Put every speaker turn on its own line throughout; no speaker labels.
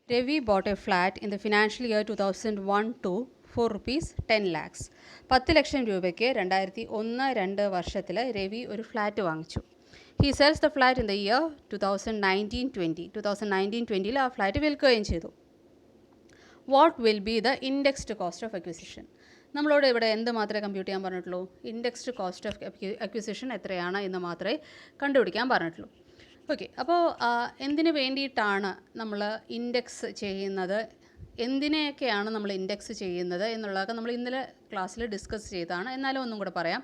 Ravi bought a flat in the financial year 2001-2 for rupees 10 lakhs. 10 ലക്ഷം രൂപയ്ക്ക് 2001-2 വർഷത്തിൽ രവി ഒരു flat വാങ്ങിച്ചു. He sells the flat in the year 2019-20 ആ flat വിൽക്കുകയും ചെയ്തു. What will be the indexed cost of acquisition? നമ്മളോട് ഇവിടെ എന്ത് മാത്രമേ കമ്പ്യൂട്ട് ചെയ്യാൻ പറഞ്ഞിട്ടുള്ളൂ? ഇൻഡെക്സ്ഡ് കോസ്റ്റ് ഓഫ് അക്വിസിഷൻ എത്രയാണ് എന്ന് മാത്രമേ കണ്ടുപിടിക്കാൻ പറഞ്ഞിട്ടുള്ളൂ. ഓക്കെ, അപ്പോൾ എന്തിനു വേണ്ടിയിട്ടാണ് നമ്മൾ ഇൻഡെക്സ് ചെയ്യുന്നത്, എന്തിനെയൊക്കെയാണ് നമ്മൾ ഇൻഡെക്സ് ചെയ്യുന്നത് എന്നുള്ളതൊക്കെ നമ്മൾ ഇന്നലെ ക്ലാസ്സിൽ ഡിസ്കസ് ചെയ്തതാണ്. എന്നാലും ഒന്നും കൂടെ പറയാം.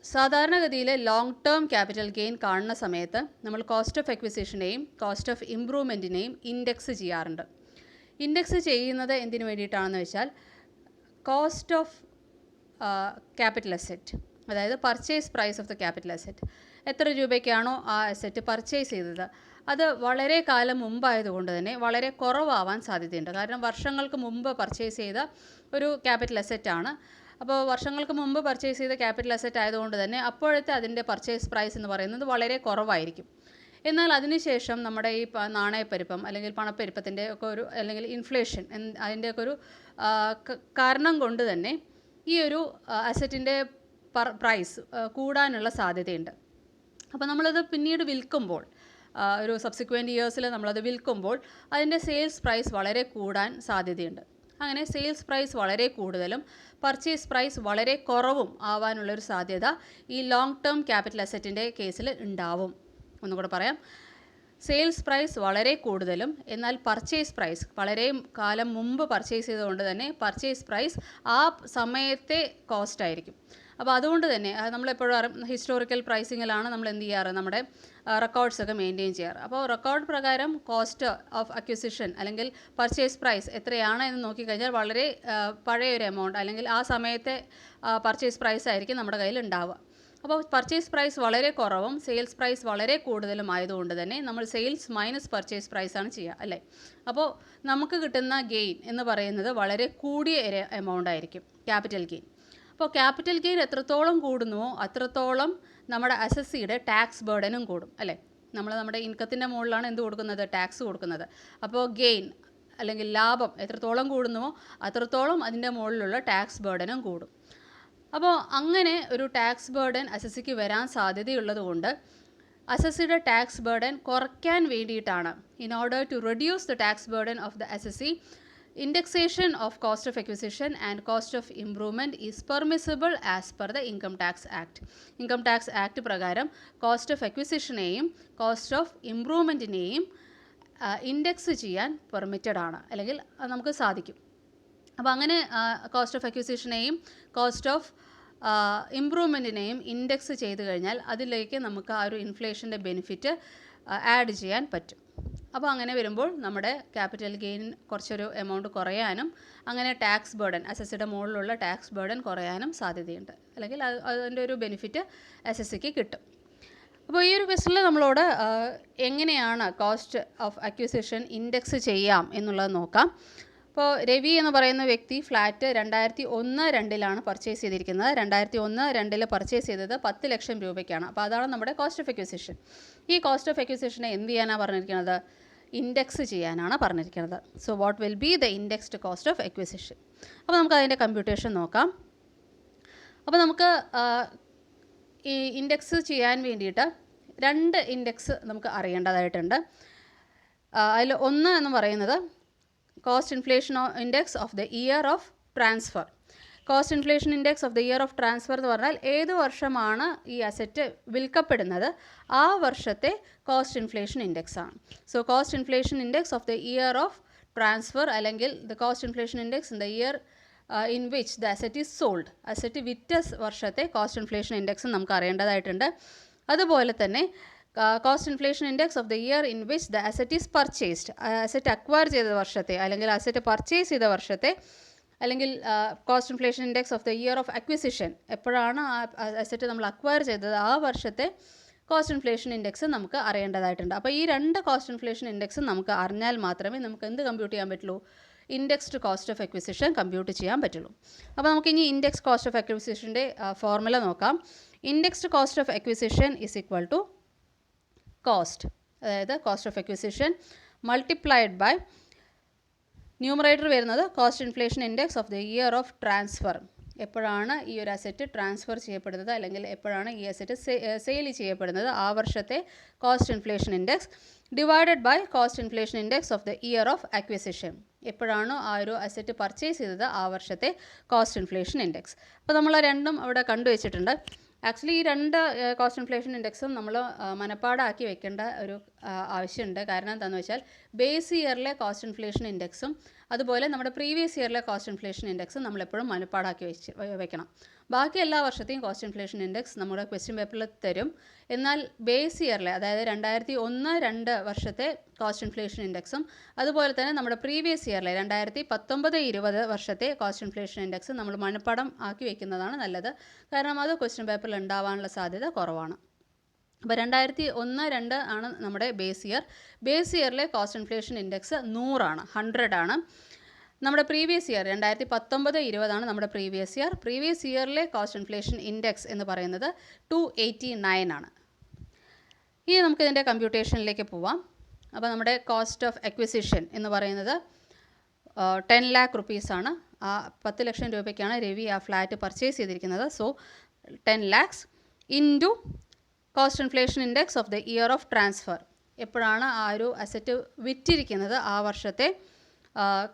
സാധാരണഗതിയിൽ ലോങ് ടേം ക്യാപിറ്റൽ ഗെയിൻ കാണുന്ന സമയത്ത് നമ്മൾ കോസ്റ്റ് ഓഫ് അക്വിസിഷനെയും കോസ്റ്റ് ഓഫ് ഇംപ്രൂവ്മെൻറ്റിനെയും ഇൻഡെക്സ് ചെയ്യാറുണ്ട്. ഇൻഡെക്സ് ചെയ്യുന്നത് എന്തിനു വേണ്ടിയിട്ടാണെന്ന് വെച്ചാൽ കോസ്റ്റ് ഓഫ് ക്യാപിറ്റൽ അസെറ്റ്, അതായത് purchase price of the capital asset, എത്ര രൂപയ്ക്കാണോ ആ അസെറ്റ് പർച്ചേസ് ചെയ്തത് അത് വളരെ കാലം മുമ്പായതുകൊണ്ട് തന്നെ വളരെ കുറവാവാൻ സാധ്യതയുണ്ട്. കാരണം വർഷങ്ങൾക്ക് മുമ്പ് പർച്ചേസ് ചെയ്ത ഒരു ക്യാപിറ്റൽ അസെറ്റാണ്. അപ്പോൾ വർഷങ്ങൾക്ക് മുമ്പ് പർച്ചേസ് ചെയ്ത ക്യാപിറ്റൽ അസെറ്റ് ആയതുകൊണ്ട് തന്നെ അപ്പോഴത്തെ അതിൻ്റെ പർച്ചേസ് പ്രൈസ് എന്ന് പറയുന്നത് വളരെ കുറവായിരിക്കും. എന്നാൽ അതിനുശേഷം നമ്മുടെ ഈ നാണയപ്പെരുപ്പം അല്ലെങ്കിൽ പണപ്പെരുപ്പത്തിൻ്റെ ഒക്കെ ഒരു അല്ലെങ്കിൽ ഇൻഫ്ലേഷൻ അതിൻ്റെയൊക്കെ ഒരു കാരണം കൊണ്ട് തന്നെ ഈ ഒരു അസറ്റിൻ്റെ പ്രൈസ് കൂടാനുള്ള സാധ്യതയുണ്ട്. അപ്പോൾ നമ്മളത് പിന്നീട് വിൽക്കുമ്പോൾ, ഒരു സബ്സിക്വൻറ്റ് ഇയേഴ്സിൽ നമ്മളത് വിൽക്കുമ്പോൾ അതിൻ്റെ സെയിൽസ് പ്രൈസ് വളരെ കൂടാൻ സാധ്യതയുണ്ട്. അങ്ങനെ സെയിൽസ് പ്രൈസ് വളരെ കൂടുതലും പർച്ചേസ് പ്രൈസ് വളരെ കുറവും ആവാനുള്ളൊരു സാധ്യത ഈ ലോങ് ടേം ക്യാപിറ്റൽ അസറ്റിൻ്റെ കേസിൽ ഉണ്ടാവും. ഒന്നുകൂടെ പറയാം. സെയിൽസ് പ്രൈസ് വളരെ കൂടുതലും എന്നാൽ പർച്ചേസ് പ്രൈസ് വളരെ കാലം മുമ്പ് പർച്ചേസ് ചെയ്തുകൊണ്ട് തന്നെ പർച്ചേസ് പ്രൈസ് ആ സമയത്തെ കോസ്റ്റ് ആയിരിക്കും. അപ്പോൾ അതുകൊണ്ട് തന്നെ നമ്മളെപ്പോഴും ഹിസ്റ്റോറിക്കൽ പ്രൈസിങ്ങിലാണ് നമ്മൾ എന്ത് ചെയ്യാറ്, നമ്മുടെ റെക്കോർഡ്സൊക്കെ മെയിൻറ്റെയിൻ ചെയ്യാറ്. അപ്പോൾ റെക്കോർഡ് പ്രകാരം കോസ്റ്റ് ഓഫ് അക്വിസിഷൻ അല്ലെങ്കിൽ പർച്ചേസ് പ്രൈസ് എത്രയാണ് എന്ന് നോക്കിക്കഴിഞ്ഞാൽ വളരെ പഴയൊരു എമൗണ്ട് അല്ലെങ്കിൽ ആ സമയത്തെ പർച്ചേസ് പ്രൈസ് ആയിരിക്കും നമ്മുടെ കയ്യിൽ ഉണ്ടാവുക. അപ്പോൾ പർച്ചേസ് പ്രൈസ് വളരെ കുറവും സെയിൽസ് പ്രൈസ് വളരെ കൂടുതലും ആയതുകൊണ്ട് തന്നെ നമ്മൾ സെയിൽസ് മൈനസ് പർച്ചേസ് പ്രൈസാണ് ചെയ്യുക, അല്ലേ? അപ്പോൾ നമുക്ക് കിട്ടുന്ന ഗെയിൻ എന്ന് പറയുന്നത് വളരെ കൂടിയ എമൗണ്ട് ആയിരിക്കും, ക്യാപിറ്റൽ ഗെയിൻ. അപ്പോൾ ക്യാപിറ്റൽ ഗെയിൻ എത്രത്തോളം കൂടുന്നുവോ അത്രത്തോളം നമ്മുടെ അസസ്സിയുടെ ടാക്സ് ബേർഡനും കൂടും, അല്ലേ? നമ്മുടെ ഇൻകത്തിൻ്റെ മുകളിലാണ് എന്ത് കൊടുക്കുന്നത്, ടാക്സ് കൊടുക്കുന്നത്. അപ്പോൾ ഗെയിൻ അല്ലെങ്കിൽ ലാഭം എത്രത്തോളം കൂടുന്നുവോ അത്രത്തോളം അതിൻ്റെ മുകളിലുള്ള ടാക്സ് ബേർഡനും കൂടും. അപ്പോൾ അങ്ങനെ ഒരു ടാക്സ് ബേർഡൻ അസസ്സിക്ക് വരാൻ സാധ്യതയുള്ളത് കൊണ്ട് അസസ്സിയുടെ ടാക്സ് ബേർഡൻ കുറയ്ക്കാൻ വേണ്ടിയിട്ടാണ്, in order to reduce the tax burden of the assessee, indexation of cost of acquisition and cost of improvement is permissible as per the income tax act. Income tax act പ്രകാരം cost of അക്വിസിഷനെയും cost of ഇംപ്രൂവ്മെൻറ്റിനെയും index ചെയ്യാൻ permitted ആണ്, അല്ലെങ്കിൽ നമുക്ക് സാധിക്കും. അപ്പോൾ അങ്ങനെ കോസ്റ്റ് ഓഫ് അക്വിസിഷനെയും കോസ്റ്റ് ഓഫ് ഇംപ്രൂവ്മെൻറ്റിനെയും ഇൻഡെക്സ് ചെയ്ത് കഴിഞ്ഞാൽ അതിലേക്ക് നമുക്ക് ആ ഒരു ഇൻഫ്ലേഷൻ്റെ ബെനിഫിറ്റ് ആഡ് ചെയ്യാൻ പറ്റും. അപ്പോൾ അങ്ങനെ വരുമ്പോൾ നമ്മുടെ ക്യാപിറ്റൽ ഗെയിൻ കുറച്ചൊരു എമൗണ്ട് കുറയാനും അങ്ങനെ ടാക്സ് ബേർഡൻ, അസസ്സിയുടെ മുകളിലുള്ള ടാക്സ് ബേർഡൻ കുറയാനും സാധ്യതയുണ്ട്, അല്ലെങ്കിൽ അതിൻ്റെ ഒരു ബെനിഫിറ്റ് അസസ്സിക്ക് കിട്ടും. അപ്പോൾ ഈ ഒരു ക്വസ്റ്റനിൽ നമ്മളോട് എങ്ങനെയാണ് കോസ്റ്റ് ഓഫ് അക്വിസിഷൻ ഇൻഡെക്സ് ചെയ്യാം എന്നുള്ളത് നോക്കാം. ഇപ്പോൾ രവി എന്ന് പറയുന്ന വ്യക്തി ഫ്ലാറ്റ് 2001-2 പർച്ചേസ് ചെയ്തിരിക്കുന്നത്. 2001-2 പർച്ചേസ് ചെയ്തത് 10 ലക്ഷം രൂപയ്ക്കാണ്. അപ്പോൾ അതാണ് നമ്മുടെ കോസ്റ്റ് ഓഫ് അക്വിസിഷൻ. ഈ കോസ്റ്റ് ഓഫ് അക്വിസിഷനെ എന്ത് ചെയ്യാനാണ് പറഞ്ഞിരിക്കുന്നത്, ഇൻഡെക്സ് ചെയ്യാനാണ് പറഞ്ഞിരിക്കുന്നത്. So what will be the indexed cost of acquisition? അപ്പോൾ നമുക്ക് അതിൻ്റെ കമ്പ്യൂട്ടേഷൻ നോക്കാം. അപ്പോൾ നമുക്ക് ഈ ഇൻഡെക്സ് ചെയ്യാൻ വേണ്ടിയിട്ട് 2 ഇൻഡെക്സ് നമുക്ക് അറിയേണ്ടതായിട്ടുണ്ട്. അതിൽ ഒന്ന് എന്ന് പറയുന്നത് cost inflation index of the year of transfer. Cost inflation index of the year of transfer എന്ന് പറഞ്ഞാൽ ഏത് വർഷമാണ് ഈ അസറ്റ് വിൽക്കപ്പെടുന്നത് ആ വർഷത്തെ കോസ്റ്റ് ഇൻഫ്ലേഷൻ ഇൻഡെക്സ് ആണ്. So cost inflation index of the year of transfer അല്ലെങ്കിൽ the cost inflation index in the year in which the asset is sold. Asset വിറ്റ വർഷത്തെ കോസ്റ്റ് ഇൻഫ്ലേഷൻ ഇൻഡെക്സ് നമുക്ക് അറിയേണ്ടതായിട്ടുണ്ട്. അതുപോലെ തന്നെ cost inflation index of the year in which the asset is purchased. Asset acquire ചെയ്ത വർഷത്തെ അല്ലെങ്കിൽ asset purchase ചെയ്ത വർഷത്തെ, അല്ലെങ്കിൽ cost inflation index of the year of acquisition, എപ്പോഴാണ് ആ അസറ്റ് നമ്മൾ അക്വയർ ചെയ്തത് ആ വർഷത്തെ കോസ്റ്റ് ഇൻഫ്ലേഷൻ ഇൻഡെക്സ് നമുക്ക് അറിയേണ്ടതായിട്ടുണ്ട്. അപ്പോൾ ഈ 2 കോസ്റ്റ് ഇൻഫ്ലേഷൻ ഇൻഡെക്സ് നമുക്ക് അറിഞ്ഞാൽ മാത്രമേ നമുക്ക് എന്ത് കമ്പ്യൂട്ട് ചെയ്യാൻ പറ്റുള്ളൂ, indexed cost of acquisition compute ചെയ്യാൻ പറ്റുള്ളൂ. അപ്പോൾ നമുക്കിനി ഇൻഡെക്സ് കോസ്റ്റ് ഓഫ് അക്വിസിഷൻ്റെ ഫോർമുല നോക്കാം. Indexed cost of acquisition is equal to cost, അതായത് cost of acquisition multiplied by numerator വരുന്നത് cost inflation index of the year of transfer. എപ്പോഴാണ് ഈ ഒരു അസറ്റ് ട്രാൻസ്ഫർ ചെയ്യപ്പെടുന്നത് അല്ലെങ്കിൽ എപ്പോഴാണ് ഈ അസറ്റ് സെയിൽ ചെയ്യപ്പെടുന്നത് ആ വർഷത്തെ cost inflation index divided by cost inflation index of the year of acquisition. എപ്പോഴാണോ ആ ഒരു അസറ്റ് പർച്ചേസ് ചെയ്തത് ആ വർഷത്തെ കോസ്റ്റ് ഇൻഫ്ലേഷൻ ഇൻഡെക്സ്. അപ്പോൾ നമ്മൾ രണ്ടും അവിടെ കണ്ടുവച്ചിട്ടുണ്ട്. ആക്ച്വലി ഈ രണ്ട് കോസ്റ്റ് ഇൻഫ്ലേഷൻ ഇൻഡെക്സും നമ്മൾ മനപ്പാടാക്കി വെക്കേണ്ട ഒരു ആവശ്യമുണ്ട്. കാരണം എന്താണെന്ന് വെച്ചാൽ ബേസ് ഇയറിലെ കോസ്റ്റ് ഇൻഫ്ലേഷൻ ഇൻഡെക്സും അതുപോലെ നമ്മുടെ പ്രീവിയസ് ഇയറിലെ കോസ്റ്റ് ഇൻഫ്ലേഷൻ ഇൻഡെക്സും നമ്മളെപ്പോഴും മനപ്പാടാക്കി വെക്കണം. ബാക്കി എല്ലാ വർഷത്തെയും കോസ്റ്റ് ഇൻഫ്ലേഷൻ ഇൻഡെക്സ് നമ്മുടെ ക്വസ്റ്റ്യൻ പേപ്പറിൽ തരും. എന്നാൽ ബേസ് ഇയറിലെ അതായത് 2001-2 വർഷത്തെ കോസ്റ്റ് ഇൻഫ്ലേഷൻ ഇൻഡെക്സും അതുപോലെ തന്നെ നമ്മുടെ പ്രീവിയസ് ഇയറിലെ 2019-20 വർഷത്തെ കോസ്റ്റ് ഇൻഫ്ലേഷൻ ഇൻഡെക്സ് നമ്മൾ മനപ്പാടം ആക്കി വെക്കുന്നതാണ് നല്ലത്. കാരണം അത് ക്വസ്റ്റ്യൻ പേപ്പറിൽ ഉണ്ടാവാനുള്ള സാധ്യത കുറവാണ്. അപ്പോൾ 2001-2 ആണ് നമ്മുടെ ബേസ് ഇയർ. ബേസ് ഇയറിലെ കോസ്റ്റ് ഇൻഫ്ലേഷൻ ഇൻഡെക്സ് 100 ആണ്. നമ്മുടെ പ്രീവിയസ് ഇയർ 2019-20 ആണ് നമ്മുടെ പ്രീവിയസ് ഇയർ. പ്രീവിയസ് ഇയറിലെ കോസ്റ്റ് ഇൻഫ്ലേഷൻ ഇൻഡെക്സ് എന്ന് പറയുന്നത് 289 ആണ്. ഇനി നമുക്കിതിൻ്റെ കമ്പ്യൂട്ടേഷനിലേക്ക് പോവാം. അപ്പോൾ നമ്മുടെ കോസ്റ്റ് ഓഫ് അക്വിസിഷൻ എന്ന് പറയുന്നത് 10 lakh rupees-ആണ്. ആ 10 ലക്ഷം രൂപയ്ക്കാണ് രവി ആ ഫ്ലാറ്റ് പർച്ചേസ് ചെയ്തിരിക്കുന്നത്. So 10 lakhs into cost inflation index of the year of transfer. എപ്പോഴാണ് ആ ഒരു അസറ്റ് വിറ്റിരിക്കുന്നത് ആ വർഷത്തെ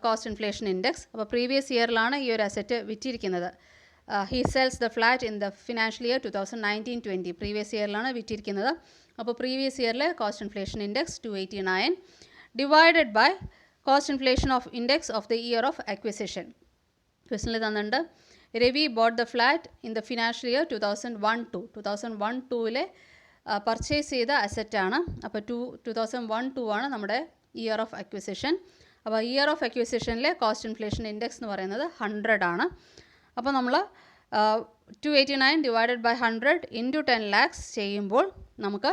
കോസ്റ്റ് ഇൻഫ്ലേഷൻ ഇൻഡെക്സ്. അപ്പോൾ പ്രീവിയസ് ഇയറിലാണ് ഈ ഒരു അസറ്റ് വിറ്റിരിക്കുന്നത്. He sells the flat in the financial year 2019-20. Previous ഇയറിലാണ് വിറ്റിരിക്കുന്നത്. അപ്പോൾ പ്രീവിയസ് ഇയറിലെ cost inflation index 289 divided by cost inflation of index of the year of acquisition. ക്വസ്റ്റനിൽ തന്നിട്ടുണ്ട് Ravi boat the flat in the financial year 2001-2 purchase ചെയ്ത അസറ്റാണ്. അപ്പോൾ 2001-2 ആണ് നമ്മുടെ ഇയർ ഓഫ് അക്വിസിഷൻ. അപ്പോൾ ഇയർ ഓഫ് അക്വിസിഷനിലെ കോസ്റ്റ് ഇൻഫ്ലേഷൻ ഇൻഡെക്സ് എന്ന് പറയുന്നത് 100 ആണ്. അപ്പോൾ നമ്മൾ 289 ഡിവൈഡഡ് ബൈ 100 ഇൻറ്റു 10 lakhs ചെയ്യുമ്പോൾ നമുക്ക്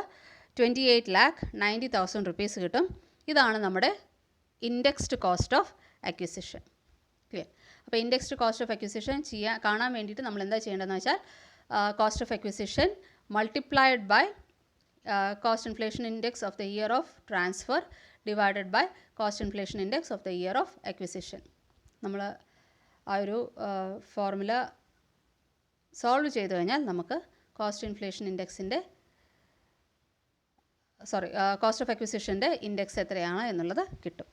28,90,000 rupees കിട്ടും. ഇതാണ് നമ്മുടെ indexed cost of acquisition. Clear? അപ്പോൾ ഇൻഡെക്സ്ഡ് കോസ്റ്റ് ഓഫ് അക്വിസിഷൻ കാണാൻ വേണ്ടിയിട്ട് നമ്മൾ എന്താ ചെയ്യേണ്ടതെന്ന് വെച്ചാൽ cost of acquisition multiplied by cost inflation index of the year of transfer divided by cost inflation index of the year of acquisition. നമ്മൾ ആ ഒരു ഫോർമുല സോൾവ് ചെയ്ത് കഴിഞ്ഞാൽ നമുക്ക് കോസ്റ്റ് ഇൻഫ്ലേഷൻ ഇൻഡെക്സിൻ്റെ കോസ്റ്റ് ഓഫ് അക്വിസിഷൻ്റെ ഇൻഡെക്സ് എത്രയാണ് എന്നുള്ളത് കിട്ടും.